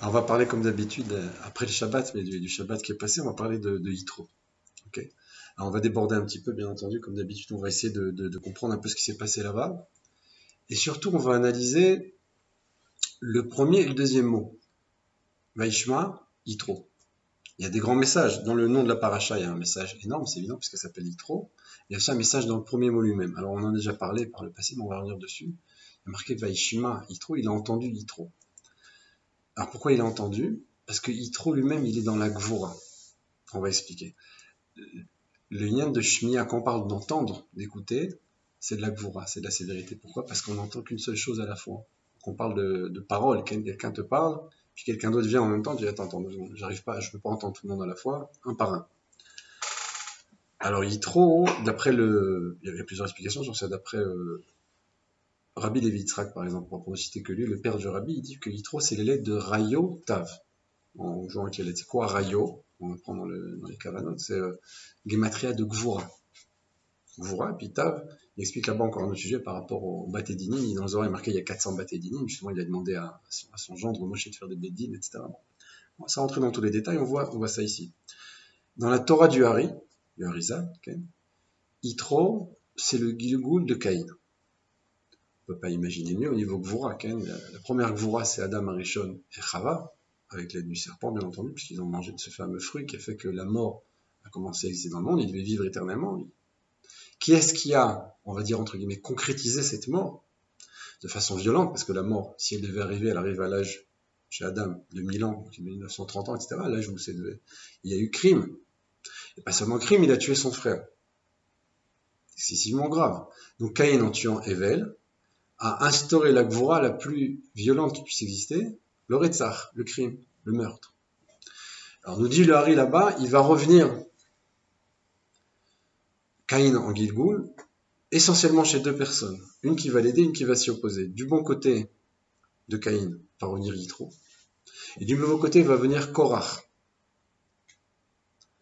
On va parler comme d'habitude, après le Shabbat, mais du Shabbat qui est passé, on va parler de Yitro. Okay. Alors on va déborder un petit peu, bien entendu, comme d'habitude, on va essayer de comprendre un peu ce qui s'est passé là-bas. Et surtout, on va analyser le premier et le deuxième mot. Vaishma, Yitro. Il y a des grands messages. Dans le nom de la paracha, il y a un message énorme, c'est évident, puisqu'elle s'appelle Yitro. Il y a aussi un message dans le premier mot lui-même. Alors on en a déjà parlé par le passé, mais on va revenir dessus. Il y a marqué Vaishma, Yitro, il a entendu Yitro. Alors pourquoi il a entendu? Parce que Yitro lui-même, il est dans la Gvura. On va expliquer. Le lien de Shmiya, quand on parle d'entendre, d'écouter, c'est de la Gvura, c'est de la sévérité. Pourquoi? Parce qu'on n'entend qu'une seule chose à la fois. Quand on parle de parole, quelqu'un te parle, puis quelqu'un d'autre vient en même temps, tu dis attends, j'arrive pas, je peux pas entendre tout le monde à la fois, un par un. Alors Yitro, d'après il y avait plusieurs explications sur ça, d'après Rabbi Levi Yitzhak par exemple, pour ne citer que lui, le père du Rabbi, il dit que Yitro c'est les lettres de Rayo Tav. En jouant avec les lettres, c'est quoi Rayo? On va prendre dans les Kavanot, c'est Gematria de Gvura. Gvura, puis Tav, il explique là-bas encore un autre sujet par rapport au Batédinim. Dans le Zohar, il est marqué il y a 400 Batédinim. Justement, il a demandé à son gendre Moshe de faire des Bédines, etc. Bon, ça rentre dans tous les détails, on voit ça ici. Dans la Torah du Harizal, okay, Yitro, c'est le Gilgul de Caïn. On ne peut pas imaginer mieux au niveau Gvura. Okay, la première Gvura, c'est Adam Arishon et Chava, avec l'aide du serpent, bien entendu, puisqu'ils ont mangé de ce fameux fruit qui a fait que la mort a commencé à exister dans le monde. Ils devaient vivre éternellement. Qui est-ce qui a, on va dire entre guillemets, concrétisé cette mort de façon violente, parce que la mort, si elle devait arriver, elle arrive à l'âge, chez Adam, de 1000 ans, 1930 ans, etc., à l'âge où il y a eu crime. Et pas seulement crime, il a tué son frère. Excessivement grave. Donc Caïn, en tuant Hevel, a instauré la Gvura la plus violente qui puisse exister, le Retzach, le crime, le meurtre. Alors nous dit le Hari là-bas, il va revenir Caïn en Gilgul, essentiellement chez deux personnes. Une qui va l'aider, une qui va s'y opposer. Du bon côté de Caïn va revenir Yitro. Et du mauvais côté va venir Korach.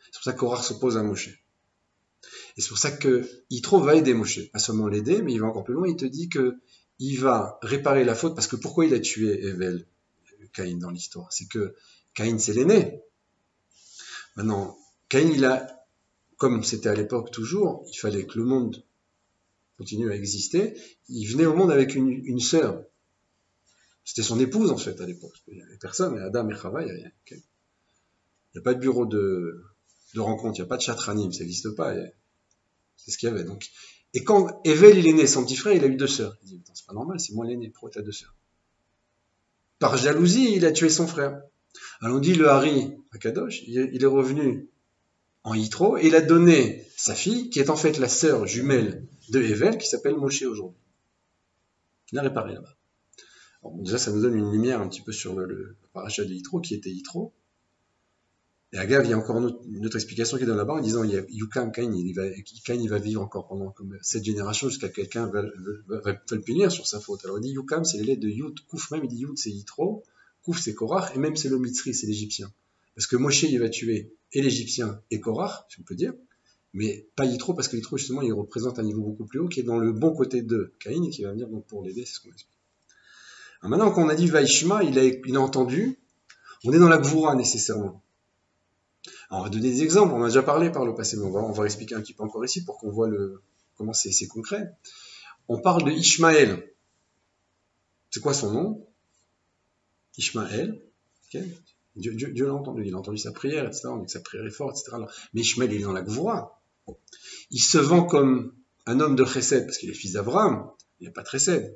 C'est pour ça que Korach s'oppose à Moshe. Et c'est pour ça que Yitro va aider Moshe. Pas seulement l'aider, mais il va encore plus loin. Il te dit que il va réparer la faute. Parce que pourquoi il a tué Hevel, Caïn, dans l'histoire? C'est que Caïn, c'est l'aîné. Maintenant, Caïn, comme c'était à l'époque toujours, il fallait que le monde continue à exister. Il venait au monde avec une sœur. C'était son épouse, en fait, à l'époque. Il n'y avait personne, et Adam et Chava, il n'y a pas de bureau de rencontre, il n'y a pas de chatranim, ça n'existe pas. C'est ce qu'il y avait. Donc. Et quand Hevel, il est né, son petit frère, il a eu deux sœurs. Il dit, c'est pas normal, c'est moi l'aîné, pourquoi t'as deux sœurs? Par jalousie, il a tué son frère. Alors on dit, le Hari, à Kadosh, il est revenu en Yitro, et il a donné sa fille, qui est en fait la sœur jumelle de Hevel, qui s'appelle Moshe aujourd'hui. Il a réparé là-bas. Bon, déjà, ça nous donne une lumière un petit peu sur le paracha de Yitro, qui était Yitro. Et Agav, il y a encore une autre explication qui donne là-bas en disant il y a Yukam, Cain, il va vivre encore pendant comme 7 générations jusqu'à quelqu'un va le punir sur sa faute. Alors il dit Yukam, c'est les lettres de Yud, Kouf même, il dit Yud c'est Yitro, Kouf c'est Korach, et même c'est le Mitzri, c'est l'Égyptien. Parce que Moshe, il va tuer et l'Égyptien et Korach, si on peut dire, mais pas Yitro, parce que Yitro, justement, il représente un niveau beaucoup plus haut, qui est dans le bon côté de Caïn, et qui va venir donc pour l'aider, c'est ce qu'on explique. Alors maintenant, quand on a dit Vaishma, il a entendu, on est dans la Gvura nécessairement. Alors, on va donner des exemples, on en a déjà parlé par le passé, mais on va expliquer un petit peu encore ici pour qu'on voit comment c'est concret. On parle de Ishmaël. C'est quoi son nom? Ishmaël. Okay. Dieu l'a entendu, il a entendu sa prière, etc. On dit que sa prière est forte, etc. Mais Ishmaël, il est dans la Gvura. Il se vend comme un homme de Chesed, parce qu'il est fils d'Abraham. Il n'y a pas de Chesed.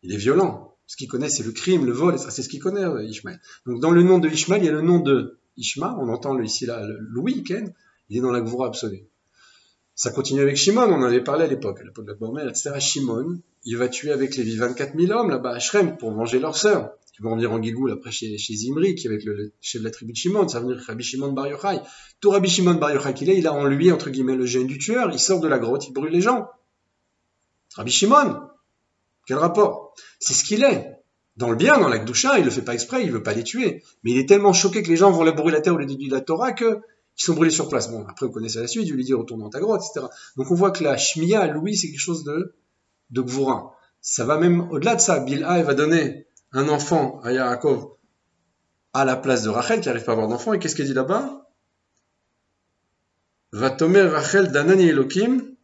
Il est violent. Ce qu'il connaît, c'est le crime, le vol, c'est ce qu'il connaît, Ishmaël. Donc, dans le nom de Ishmaël, il y a le nom de Ishma, on entend ici là, Louis, Ken, il est dans la Gvura absolue. Ça continue avec Shimon, on en avait parlé à l'époque de la Bormel, etc. Shimon, il va tuer avec Lévi 24 000 hommes là-bas à Shrem pour venger leur sœur. Ils vont revenir en Gilgoul après chez Zimri, qui est avec le chef de la tribu de Shimon, ça va venir Rabbi Shimon Bar Yochai. Tout Rabbi Shimon Bar Yochai qu'il est, il a en lui, entre guillemets, le gène du tueur, il sort de la grotte, il brûle les gens. Rabbi Shimon, quel rapport? C'est ce qu'il est. Dans le bien, dans la Kedusha, il le fait pas exprès, il veut pas les tuer. Mais il est tellement choqué que les gens vont la brûler la terre ou les déduire de la Torah qu'ils sont brûlés sur place. Bon, après, vous connaissez la suite, je lui dis retourne dans ta grotte, etc. Donc on voit que la Shmiya, Louis, c'est quelque chose de Gvura. Ça va même au-delà de ça. Bilha, elle va donner un enfant à Yaakov à la place de Rachel, qui n'arrive pas à avoir d'enfant. Et qu'est-ce qu'elle dit là-bas? Vatomer Rachel danani Elokim,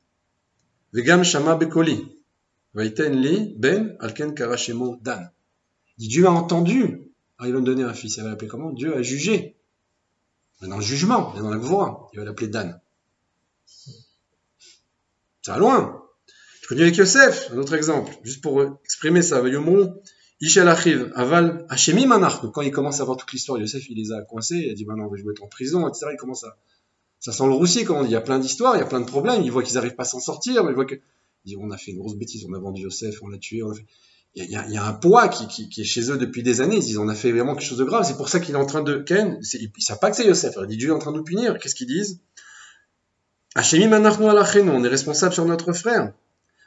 vegam shama bekoli. Vaiten li ben alken karashemo dan. Il dit Dieu a entendu. Alors il va me donner un fils. Il va l'appeler comment? Dieu a jugé. Il est dans le jugement, il est dans la gvora. Il va l'appeler Dan. Ça va loin. Je connais avec Yosef, un autre exemple, juste pour exprimer ça. Yomru, Ishel Achiv, Aval, Hashemi Manach. Donc quand il commence à voir toute l'histoire, Yosef, il les a coincés, il a dit, maintenant, je vais être en prison, etc. Il commence à, ça sent le roussi, comme on dit. Il y a plein d'histoires, il y a plein de problèmes. Il voit qu'ils n'arrivent pas à s'en sortir, il voit que, il dit, on a fait une grosse bêtise, on a vendu Yosef, on l'a tué, on a fait... Il y a un poids qui est chez eux depuis des années. Ils disent, on a fait vraiment quelque chose de grave. C'est pour ça qu'il est en train de, Ken, il ne savent pas que c'est Yosef. Il dit, Dieu est en train de nous punir. Qu'est-ce qu'ils disent? Hashemi Manachnu Alachenu, on est responsable sur notre frère.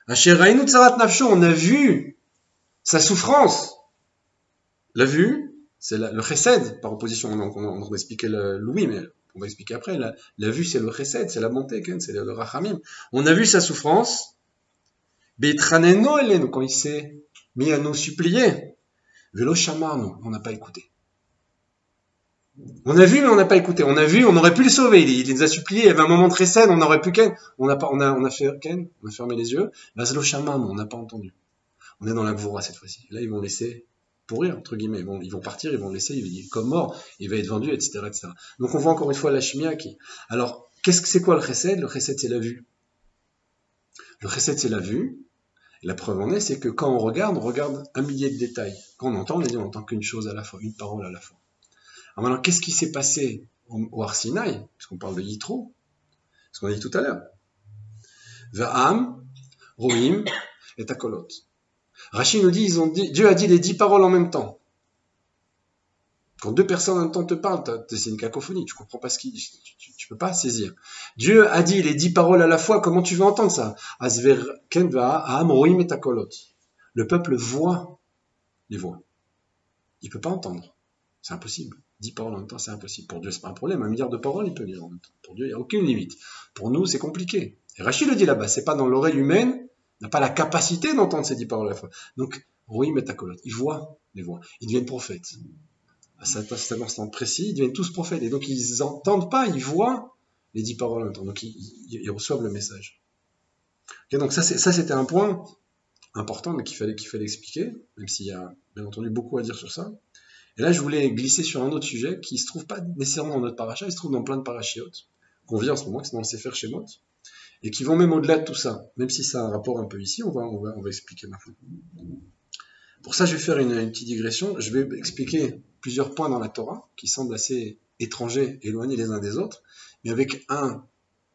Hasherainu Tsarat Nafsho, on a vu sa souffrance. La vue, c'est le chesed, par opposition. On va expliquer le Louis, mais on va expliquer après. La vue, c'est le chesed, c'est la bonté, c'est le rachamim. On a vu sa souffrance. Beitraneno elenu, quand il s'est mis à nous supplier. Velo shamarnu, on n'a pas écouté. On a vu, mais on n'a pas écouté. On a vu, on aurait pu le sauver. Il nous a supplié. Il y avait un moment de chesed, on aurait pu Ken. On a fait Ken, on a fermé les yeux. Velo shamarnu, on n'a pas entendu. On est dans la gvora cette fois-ci. Là, ils vont laisser pourrir, entre guillemets. Ils vont partir, ils vont laisser, il est comme mort, il va être vendu, etc., etc. Donc on voit encore une fois la chimia qui... Alors, c'est quoi le chesed? Le chesed, c'est la vue. Le chesed, c'est la vue. Et la preuve en est, c'est que quand on regarde un millier de détails. Quand on entend, on entend qu'une chose à la fois, une parole à la fois. Alors maintenant, qu'est-ce qui s'est passé au Har Sinaï? Puisqu'on parle de Yitro, ce qu'on a dit tout à l'heure. Va'am, Rohim, et Takolot. Rachid nous dit, Dieu a dit les 10 paroles en même temps. Quand 2 personnes en même temps te parlent, c'est une cacophonie, tu comprends pas ce qu'il dit, tu peux pas saisir. Dieu a dit les 10 paroles à la fois, comment tu veux entendre ça? Le peuple voit les voix. Il peut pas entendre. C'est impossible. 10 paroles en même temps, c'est impossible. Pour Dieu, c'est pas un problème. 1 milliard de paroles, il peut lire en même temps. Pour Dieu, il n'y a aucune limite. Pour nous, c'est compliqué. Et Rachid le dit là-bas, c'est pas dans l'oreille humaine, n'a pas la capacité d'entendre ces 10 paroles à la fois. Donc, oui, Métacolot, ils voient les voix. Ils deviennent prophètes. À cet instant précis, ils deviennent tous prophètes. Et donc, ils n'entendent pas, ils voient les 10 paroles en même temps. Donc, ils reçoivent le message. Okay, donc, ça, c'était un point important, mais qu'il fallait expliquer, même s'il y a, bien entendu, beaucoup à dire sur ça. Et là, je voulais glisser sur un autre sujet qui ne se trouve pas nécessairement dans notre paracha, il se trouve dans plein de parachiotes qu'on vit en ce moment, qui sont dans le Sefer Shemot, et qui vont même au-delà de tout ça. Même si ça a un rapport un peu ici, on va expliquer maintenant. Pour ça, je vais faire une petite digression. Je vais expliquer plusieurs points dans la Torah qui semblent assez étrangers, éloignés les uns des autres, mais avec un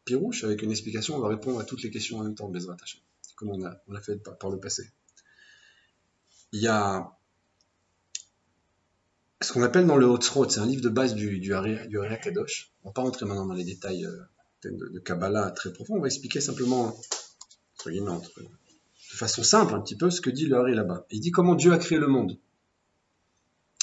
pirouche, avec une explication, on va répondre à toutes les questions en même temps, Bezrat Hashem, comme on a fait par le passé. Il y a ce qu'on appelle dans le Hotzrot, c'est un livre de base du Ari Kadosh. On ne va pas rentrer maintenant dans les détails de Kabbalah très profonds, on va expliquer simplement, entre guillemets, de façon simple un petit peu, ce que dit le Hari là-bas. Il dit comment Dieu a créé le monde.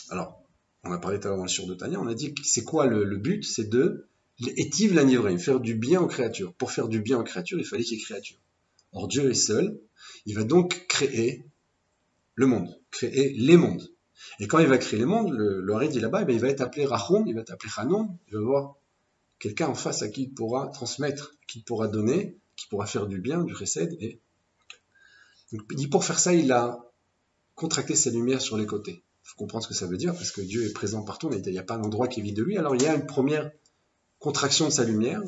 Alors, on a parlé tout à l'heure dans le Shur de Tanya, on a dit que c'est quoi le but? C'est de étive la nivraim, faire du bien aux créatures. Pour faire du bien aux créatures, il fallait qu'il y ait créatures. Or, Dieu est seul, il va donc créer le monde, créer les mondes. Et quand il va créer les mondes, le Hari dit là-bas, il va être appelé Rachum, il va être appelé Hanon, il va avoir quelqu'un en face à qui il pourra transmettre, qui pourra donner, qui pourra faire du bien, du chesed. Et donc, il dit pour faire ça, il a contracté sa lumière sur les côtés. Il faut comprendre ce que ça veut dire, parce que Dieu est présent partout, mais il n'y a pas un endroit qui est vide de lui. Alors il y a une première contraction de sa lumière.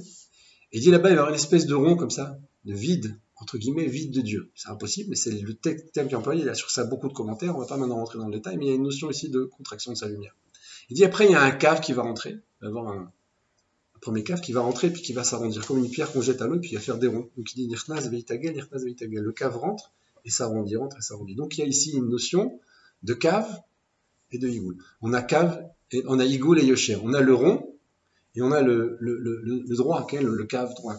Et il dit là-bas, il va y avoir une espèce de rond comme ça, de vide, entre guillemets, vide de Dieu. C'est impossible, mais c'est le terme qui est employé. Il a sur ça beaucoup de commentaires, on ne va pas maintenant rentrer dans le détail, mais il y a une notion ici de contraction de sa lumière. Il dit après, il y a un cave qui va rentrer, il va y avoir un premier cave qui va rentrer, puis qui va s'arrondir, comme une pierre qu'on jette à l'eau, puis il va faire des ronds. Donc il dit Nirtnaz veitagel, Nirtnaz veitagel. Le cave rentre, et s'arrondit, rentre et s'arrondit. Donc il y a ici une notion de cave et de Igoul. On a cave, et on a Igoul et Yosher. On a le rond, et on a le droit, le cave droit.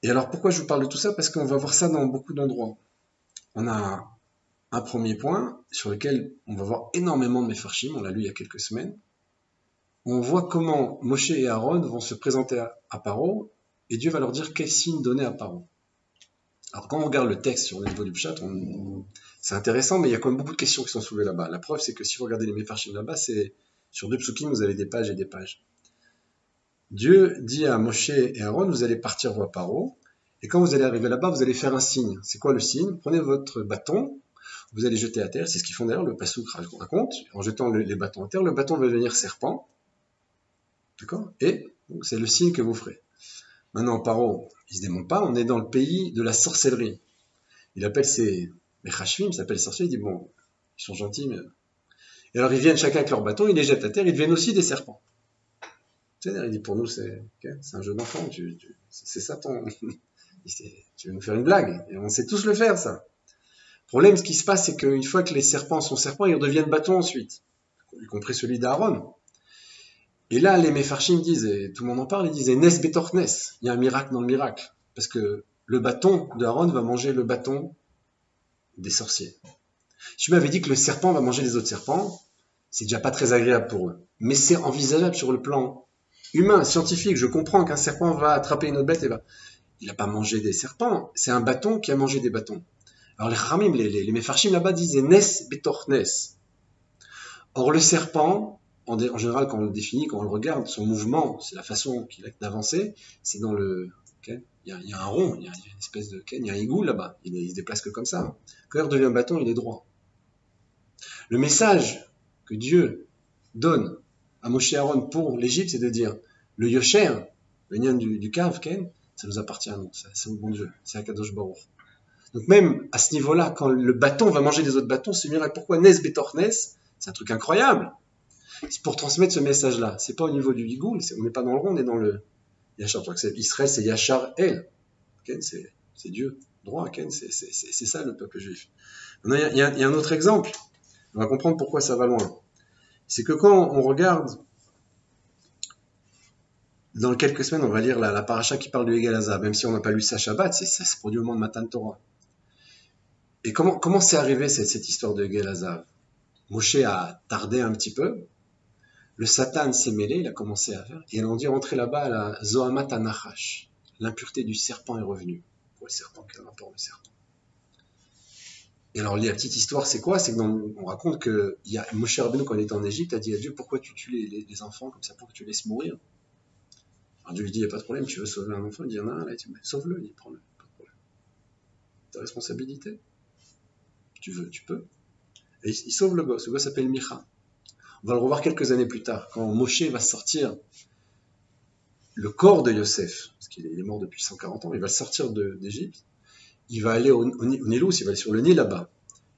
Et alors pourquoi je vous parle de tout ça? Parce qu'on va voir ça dans beaucoup d'endroits. On a un premier point sur lequel on va voir énormément de Mefarshim, on l'a lu il y a quelques semaines. On voit comment Moshe et Aaron vont se présenter à Paro, et Dieu va leur dire quel signe donner à Paro. Alors quand on regarde le texte sur le niveau du Pshat, c'est intéressant, mais il y a quand même beaucoup de questions qui sont soulevées là-bas. La preuve, c'est que si vous regardez les Mefarshim là-bas, c'est sur 2 psukim, vous avez des pages et des pages. Dieu dit à Moshe et Aaron, vous allez partir voir Paro, et quand vous allez arriver là-bas, vous allez faire un signe. C'est quoi le signe? Prenez votre bâton, vous allez jeter à terre, c'est ce qu'ils font d'ailleurs, le Passouk raconte, en jetant les bâtons à terre, le bâton va devenir serpent, d'accord? Et donc, c'est le signe que vous ferez. Maintenant, Paro, il se démonte pas, on est dans le pays de la sorcellerie. Il appelle ses Mechashvim, il s'appelle les sorciers, il dit bon, ils sont gentils, mais... Et alors ils viennent chacun avec leur bâton, ils les jettent à terre, ils deviennent aussi des serpents. Il dit pour nous, c'est un jeu d'enfant, c'est ça ton... Tu veux nous faire une blague, et on sait tous le faire, ça. Le problème, ce qui se passe, c'est qu'une fois que les serpents sont serpents, ils redeviennent bâtons ensuite, y compris celui d'Aaron. Et là, les Mefarshim disent, et tout le monde en parle, ils disent Nes betor Nes, il y a un miracle dans le miracle, parce que le bâton d'Aaron va manger le bâton des sorciers. Si tu m'avais dit que le serpent va manger les autres serpents, c'est déjà pas très agréable pour eux. Mais c'est envisageable sur le plan humain, scientifique. Je comprends qu'un serpent va attraper une autre bête et va... Il n'a pas mangé des serpents, c'est un bâton qui a mangé des bâtons. Alors les Khamim, les Mefarshim là-bas disent Nes betor Nes. Or le serpent, en général quand on le définit, quand on le regarde, son mouvement, c'est la façon qu'il a d'avancer, c'est dans le... Okay, il y a un rond, il y a une espèce de... Okay, il y a un égout là-bas, il se déplace que comme ça. Quand il redevient un bâton, il est droit. Le message que Dieu donne à Moshe et Aaron pour l'Égypte, c'est de dire le Yosher, le Nyan du cave, Ken, ça nous appartient à nous, c'est au bon Dieu, c'est à Kadosh Baruch. Donc même à ce niveau-là, quand le bâton va manger les autres bâtons, c'est miracle. Pourquoi Nes betor Nes? C'est un truc incroyable. C'est pour transmettre ce message-là. C'est pas au niveau du Higoul, on n'est pas dans le rond, on est dans le Yachar. Israël, c'est Yachar El. Ken, c'est Dieu droit. Ken, c'est ça le peuple juif. Maintenant, il y a un autre exemple. On va comprendre pourquoi ça va loin. C'est que quand on regarde, dans quelques semaines, on va lire la paracha qui parle du Egel Hazav, même si on n'a pas lu ça Shabbat, ça se produit au moment de Matan Torah. Et comment c'est arrivé cette histoire de Egel Hazav? Moshe a tardé un petit peu, le Satan s'est mêlé, il a commencé à faire, et ils ont dit rentrer là-bas à la Zohamat Anachash. L'impureté du serpent est revenue. Pour le serpent, quel rapport le serpent? Et alors, la petite histoire, c'est quoi? C'est qu'on raconte que Moshe Rabbeinu, quand il était en Égypte, a dit à Dieu, pourquoi tu tues les enfants comme ça, pour que tu laisses mourir? Alors Dieu lui dit, il n'y a pas de problème, tu veux sauver un enfant? Il dit, il y en a un, là, sauve-le, il prend-le, pas de problème. Ta responsabilité. Tu veux, tu peux. Et il sauve le gosse s'appelle Micha. On va le revoir quelques années plus tard, quand Moshe va sortir le corps de Yosef, parce qu'il est mort depuis 140 ans, il va sortir d'Égypte, il va aller au Nilous, il va aller sur le Nil là-bas.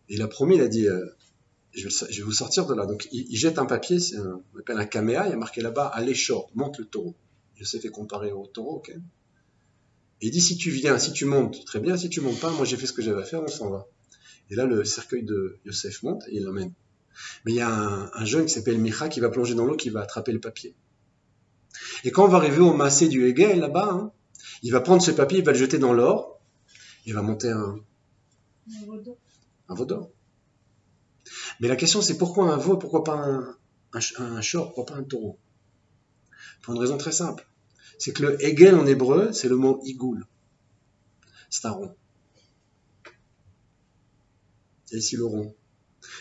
Et il a promis, il a dit, je vais vous sortir de là. Donc il jette un papier, on appelle un kaméa, il y a marqué là-bas, allez short, monte le taureau. Yosef est comparé au taureau, ok. Et il dit, si tu viens, si tu montes, très bien, si tu montes pas, moi j'ai fait ce que j'avais à faire, on s'en va. Et là, le cercueil de Yosef monte et il l'emmène. Mais il y a un jeune qui s'appelle Micha qui va plonger dans l'eau, qui va attraper le papier. Et quand on va arriver au massé du Hegel, là-bas, il va prendre ce papier, il va le jeter dans l'or, il va monter un veau d'or. Mais la question, c'est pourquoi un veau, pourquoi pas un short, pourquoi pas un taureau? Pour une raison très simple. C'est que le Hegel en hébreu, c'est le mot igoul. C'est un rond. Et ici le rond.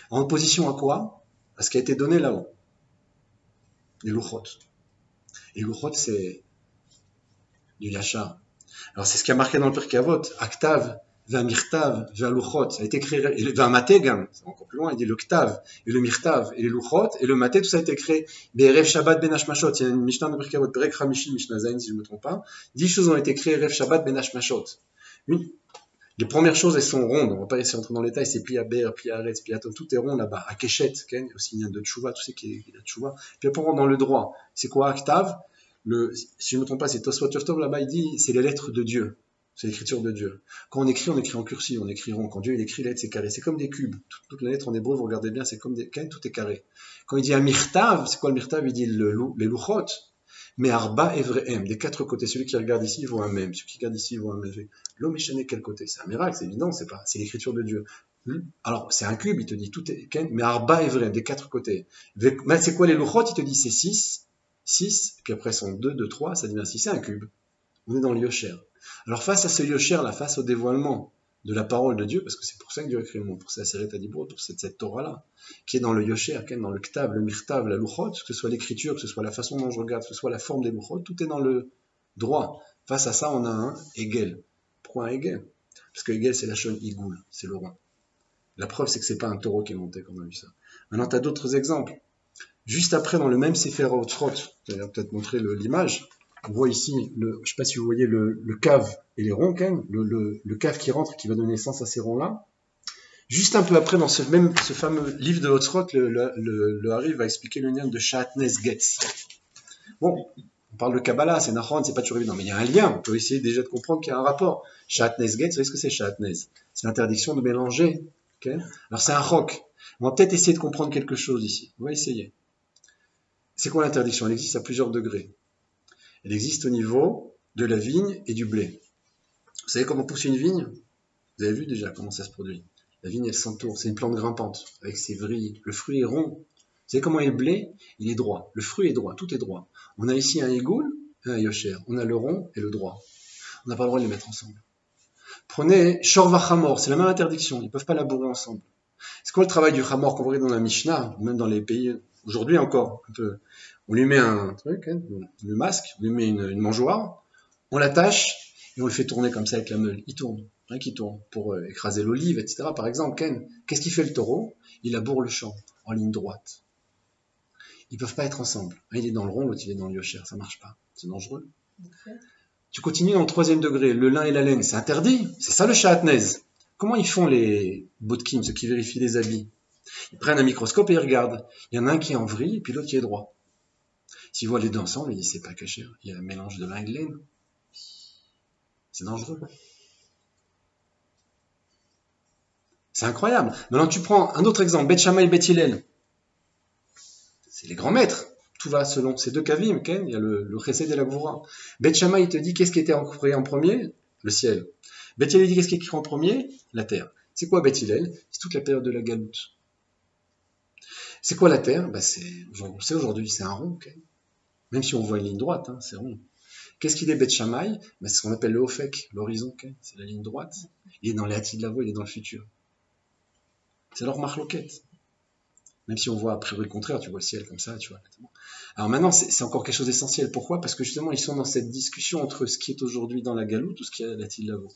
En opposition à quoi? À ce qui a été donné là-haut. Les louchot. Les louchot, c'est du yachar. Alors c'est ce qui a marqué dans le Pirkei Avot. Aktav, Vamirtav, Valuchot. Ça a été créé. Et Vamatégam, c'est encore plus loin. Il dit le Ktav, et le Mirtav, et les louchot, et le Maté, tout ça a été créé. Be'erev Shabbat Ben Hashmashot. Il y a une Mishnah dans le Pirkei Avot, Perek Hamishin Mishnah Zayin, si je ne me trompe pas. 10 choses ont été créées Erev Shabbat Ben Hashmashot. Les premières choses, elles sont rondes. On ne va pas essayer d'entrer dans les détails. C'est pli à ber, pli à aretz, pli à tom. Tout est rond là-bas. À Keshet, aussi il y a de tchouva, tout ce qui est de tchouva. Puis après, on rentre dans le droit. C'est quoi Aktav? Si je ne me trompe pas, c'est Tosfot Yov là-bas, il dit, c'est les lettres de Dieu. C'est l'écriture de Dieu. Quand on écrit en cursive, on écrit rond. Quand Dieu, il écrit les lettres, c'est carré. C'est comme des cubes. Toutes les lettres en hébreu, vous regardez bien, c'est comme des, tout est carré. Quand il dit un mirtav, c'est quoi le mirtav? Il dit les louchot. Mais arba evrehem, des 4 côtés. Celui qui regarde ici, il voit un même. Celui qui regarde ici, il voit un même. L'homme est quel côté? C'est un miracle, c'est évident, c'est l'écriture de Dieu. Alors, c'est un cube, il te dit, tout est, mais arba evrehem, des 4 côtés. C'est quoi les louchot? Il te dit, c'est 6, puis après sont 2, 2, 3, ça devient 6, c'est un cube. On est dans le yosher. Alors face à ce Yosher, là, face au dévoilement de la parole de Dieu, parce que c'est pour ça que Dieu a créé le monde, pour ça, Seret Adibro, pour cette Torah-là, qui est dans le Yosher, qui est dans le Ktav, le Mirtav, la Luchot, que ce soit l'écriture, que ce soit la façon dont je regarde, que ce soit la forme des Luchot, tout est dans le droit. Face à ça, on a un Hegel. Pourquoi un Hegel? Parce que Hegel, c'est la Shon Igoul, c'est le rond. La preuve, c'est que c'est pas un taureau qui est monté, comme on a vu ça. Maintenant, tu as d'autres exemples. Juste après, dans le même Sefer Otzrot, je vais peut-être montrer l'image, on voit ici, je ne sais pas si vous voyez le cave et les ronds, le cave qui rentre, qui va donner naissance à ces ronds-là. Juste un peu après, dans ce fameux livre de Otzrot, le Hari va expliquer le lien de Shatnez Getz. Bon, on parle de Kabbalah, c'est Nachon, c'est pas toujours évident, mais il y a un lien, on peut essayer déjà de comprendre qu'il y a un rapport. Shatnez Getz, vous savez ce que c'est Shatnez? C'est l'interdiction de mélanger. Okay. Alors c'est un roc. On va peut-être essayer de comprendre quelque chose ici. On va essayer. C'est quoi l'interdiction? Elle existe à plusieurs degrés. Elle existe au niveau de la vigne et du blé. Vous savez comment pousse une vigne? Vous avez vu déjà comment ça se produit. La vigne, elle s'entoure. C'est une plante grimpante, avec ses vrilles. Le fruit est rond. Vous savez comment est le blé? Il est droit. Le fruit est droit. Tout est droit. On a ici un Igoul et un Yosher. On a le rond et le droit. On n'a pas le droit de les mettre ensemble. Prenez Shor Vachamor. C'est la même interdiction. Ils ne peuvent pas labourer ensemble. C'est quoi le travail du Hamor qu'on voit dans la Mishnah, même dans les pays, aujourd'hui encore, un peu. On lui met un truc, hein, le masque, on lui met une mangeoire, on l'attache et on le fait tourner comme ça avec la meule. Il tourne, rien qui tourne, pour écraser l'olive, etc. Par exemple, qu'est-ce qu'il fait le taureau? Il laboure le champ en ligne droite. Ils peuvent pas être ensemble. Un, il est dans le rond, l'autre il est dans le Yosher, ça marche pas, c'est dangereux. Okay. Tu continues dans le 3e degré, le lin et la laine, c'est interdit, c'est ça le Shatnez. Comment ils font les botkim, ceux qui vérifient les habits? Ils prennent un microscope et ils regardent. Il y en a un qui est en vrille et puis l'autre qui est droit. S'ils voient les deux ensemble, ils disent c'est pas caché. Il y a un mélange de lin et de laine. C'est dangereux. C'est incroyable. Maintenant, tu prends un autre exemple, Beth Shammai et Beth Hillel. C'est les grands maîtres. Tout va selon ces deux kavim. Il y a le Chesed et la Gvura. Beth Shammai, il te dit qu'est-ce qui était créé en premier? Le ciel. Beth Hillel dit qu'est-ce qui est créé en premier? La terre. C'est quoi Beth Hillel? C'est toute la période de la galoute. C'est quoi la terre? On sait aujourd'hui, c'est un rond. Okay, même si on voit une ligne droite, hein, c'est rond. Qu'est-ce qu'il est Beth Shammai? C'est ce qu'on appelle le Ofek, l'horizon. Okay, c'est la ligne droite. Il est dans les Hati de la voie, il est dans le futur. C'est leur marloquette. Même si on voit a priori le contraire, tu vois le ciel comme ça, tu vois. Alors maintenant, c'est encore quelque chose d'essentiel. Pourquoi? Parce que justement, ils sont dans cette discussion entre ce qui est aujourd'hui dans la galoute ou ce qui est à la Hati de la voie.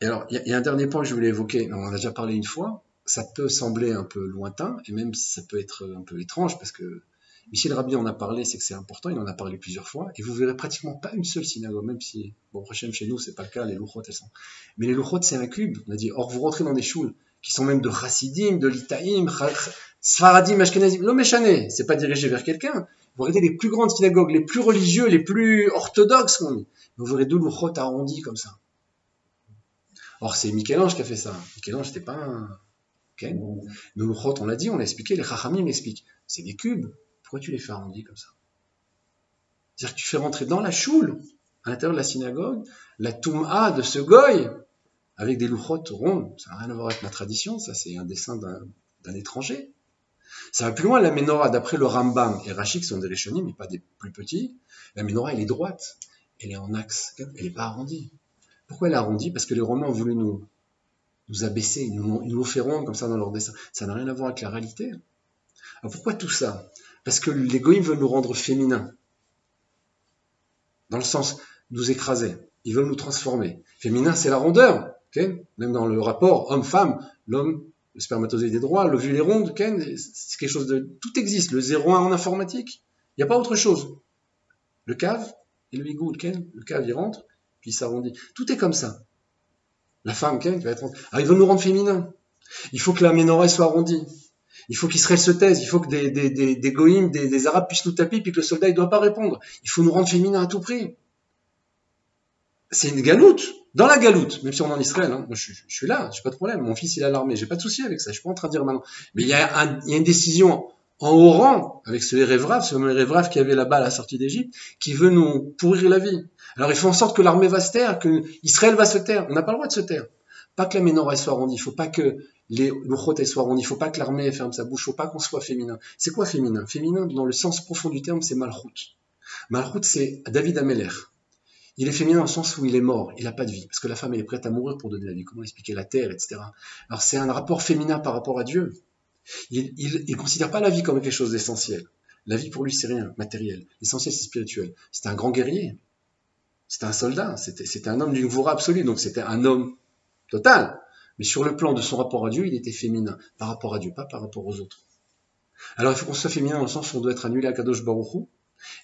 Et alors, il y a un dernier point que je voulais évoquer. On en a déjà parlé une fois. Ça peut sembler un peu lointain, et même si ça peut être un peu étrange, parce que Michel Rabhi en a parlé, c'est que c'est important, il en a parlé plusieurs fois, et vous verrez pratiquement pas une seule synagogue, même si, bon, prochaine chez nous, c'est pas le cas, les louchot, elles sont. Mais les louchot, c'est un cube, on a dit. Or, vous rentrez dans des choules, qui sont même de chassidim, de litaïm, sfaradim, ashkenazim, l'homéchané, c'est pas dirigé vers quelqu'un. Vous regardez les plus grandes synagogues, les plus religieux, les plus orthodoxes, vous verrez deux louchot arrondis comme ça. Or, c'est Michel-Ange qui a fait ça. Michel-Ange, c'était pas un. Okay. Nos louchot, on l'a dit, on l'a expliqué, les chachamim l'expliquent. C'est des cubes. Pourquoi tu les fais arrondis comme ça? C'est-à-dire que tu fais rentrer dans la choule, à l'intérieur de la synagogue, la toum'a de ce goy, avec des louchot ronds. Ça n'a rien à voir avec ma tradition, ça c'est un dessin d'un étranger. Ça va plus loin, la menorah, d'après le Rambam et Rashi, qui sont des rishonim, mais pas des plus petits, la menorah, elle est droite. Elle est en axe, elle n'est pas arrondie. Pourquoi elle est arrondie? Parce que les Romains ont voulu nous abaisser, ils nous faire rond comme ça dans leur dessin. Ça n'a rien à voir avec la réalité. Alors pourquoi tout ça? Parce que les goïms veulent nous rendre féminins. Dans le sens, nous écraser. Ils veulent nous transformer. Féminin, c'est la rondeur. Okay, même dans le rapport homme-femme, l'homme, le spermatozoïde est droit, l'ovule est rond, okay, c'est quelque chose de... Tout existe, le 0,1 en informatique. Il n'y a pas autre chose. Le cave et le higou, okay, le cave, il rentre, puis il s'arrondit. Tout est comme ça. La femme, qui va être... Alors, ils veulent nous rendre féminins. Il faut que la menorah soit arrondie. Il faut qu'Israël se taise. Il faut que des goïms, des arabes puissent nous taper, puis que le soldat, il ne doit pas répondre. Il faut nous rendre féminins à tout prix. C'est une galoute. Dans la galoute, même si on est en Israël, hein, moi je suis là, j'ai pas de problème. Mon fils, il est à l'armée, j'ai pas de souci avec ça. Je suis pas en train de dire maintenant. Mais il y a une décision en haut rang, avec ce Erev Rav, qui avait là-bas à la sortie d'Égypte, qui veut nous pourrir la vie. Alors il faut en sorte que l'armée va se taire, que Israël va se taire. On n'a pas le droit de se taire. Pas que la menorah soit arrondie, il faut pas que les louchot soient arrondis, il faut pas que l'armée ferme sa bouche, il faut pas qu'on soit féminin. C'est quoi féminin? Féminin, dans le sens profond du terme, c'est malchut. Malchut, c'est David Ameler. Il est féminin dans le sens où il est mort, il n'a pas de vie, parce que la femme elle est prête à mourir pour donner la vie. Comment expliquer la terre, etc. Alors c'est un rapport féminin par rapport à Dieu. Il ne considère pas la vie comme quelque chose d'essentiel. La vie pour lui c'est rien, matériel. L'essentiel c'est spirituel. C'était un grand guerrier, c'était un soldat, c'était un homme d'une gvoura absolue, donc c'était un homme total. Mais sur le plan de son rapport à Dieu, il était féminin par rapport à Dieu, pas par rapport aux autres. Alors il faut qu'on soit féminin dans le sens où on doit être annulé à Kadosh Baruch Hu,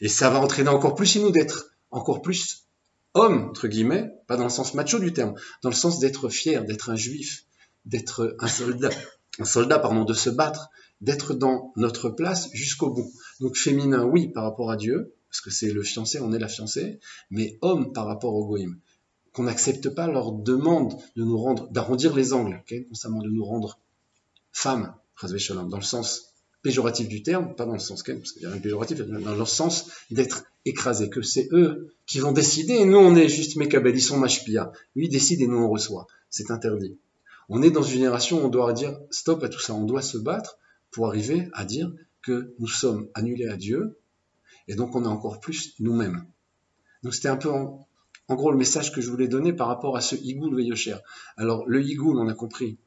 et ça va entraîner encore plus chez nous d'être encore plus homme, entre guillemets, pas dans le sens macho du terme, dans le sens d'être fier, d'être un juif, d'être un soldat, pardon, de se battre, d'être dans notre place jusqu'au bout. Donc féminin, oui, par rapport à Dieu, parce que c'est le fiancé, on est la fiancée, mais homme par rapport au goïm. Qu'on n'accepte pas leur demande de nous rendre, d'arrondir les angles, okay, constamment de nous rendre femmes, dans le sens péjoratif du terme, pas dans le sens parce qu'il y a un péjoratif, dans le sens d'être écrasé, que c'est eux qui vont décider, et nous on est juste Mekabel, ils sont Mashpia. Lui il décide et nous on reçoit. C'est interdit. On est dans une génération où on doit dire stop à tout ça, on doit se battre pour arriver à dire que nous sommes annulés à Dieu, et donc on est encore plus nous-mêmes. Donc c'était un peu en gros le message que je voulais donner par rapport à ce Higoul Veyosher. Alors le Higoul, on a compris,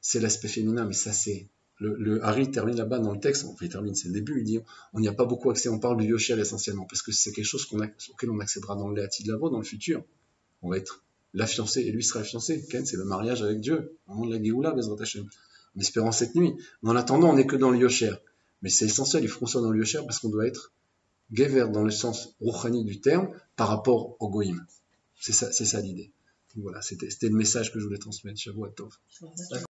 c'est l'aspect féminin, mais ça c'est... Le Hari termine là-bas dans le texte, enfin il termine, c'est le début, il dit on n'y a pas beaucoup accès, on parle du Yoshel essentiellement, parce que c'est quelque chose auquel on accédera dans le Léati de Lavo, dans le futur. On va être la fiancée, et lui sera la fiancée. Ken, c'est le mariage avec Dieu, au moment de la Géoula, Bezrat Hashem, en espérant cette nuit. Mais en attendant, on n'est que dans le Yosher. Mais c'est essentiel, il faut qu'on soit dans le Yosher, parce qu'on doit être Gever dans le sens Rouhani du terme, par rapport au Goïm. C'est ça l'idée. Voilà, c'était le message que je voulais transmettre. Shavuot Tov.